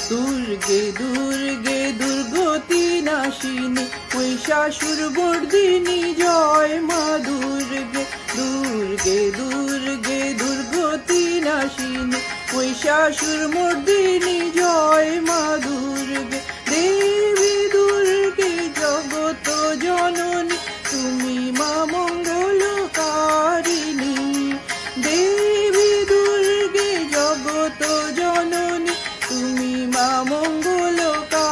দুর্গে দুর্গে দুর্গতি নাশিনী মহিষাসুরমর্দিনী জয় মা দুর্গে। দুর্গে দুর্গে দুর্গতি নাশিনী মহিষাসুরমর্দিনী জয় মা দুর্গে। দেবী দুর্গে জগত জননী তুমি মা মঙ্গলকারিণী। দেবী দুর্গে জগত জননী তুমি মা মঙ্গলকারিণী।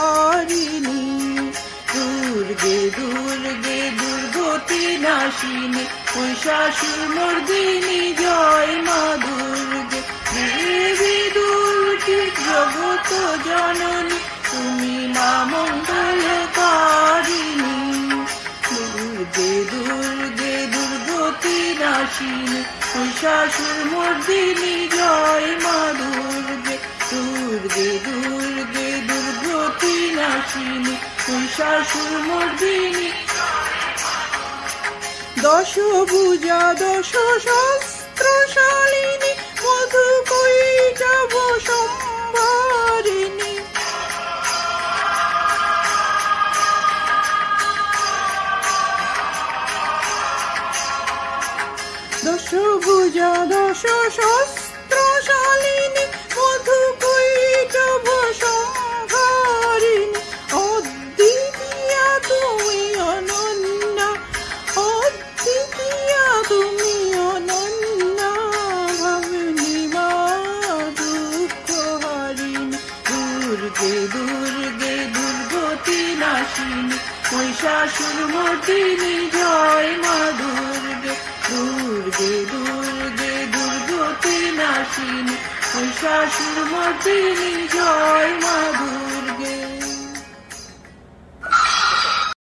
দুর্গে দুর্গে দুর্গতি নাশিনী মহিষাসুরমর্দিনী জয় মা দুর্গে। দেবী দুর্গে জগত জননী তুমি মা মঙ্গলকারিণী। দুর্গে দুর্গে দুর্গতি নাশিনী মহিষাসুরমর্দিনী জয় মা দুর্গে। দুর্গে দুর্গে দুর্গতি নাশিনী মহিষাসুরমর্দিনী। দশভুজা দশ শস্ত্রশালিনী মধুকৈটভ সম্ভারিণী। দশভুজা দশ শস্ত্রশালিনী মধুকৈটভ সম্ভারিণী। অদ্বিতীয়া তুমি অনন্যা, অদ্বিতীয়া তুমি অনন্যা ভাবিনী মা দুঃখহারিণী। দুর্গে দুর্গে দুর্গতি নাশিনী মহিষাসুরমর্দিনী জয় মা দুর্গে। দুর্গে দুর্গে দুর্গতি নাশিনী মহিষাসুরমর্দিনী জয়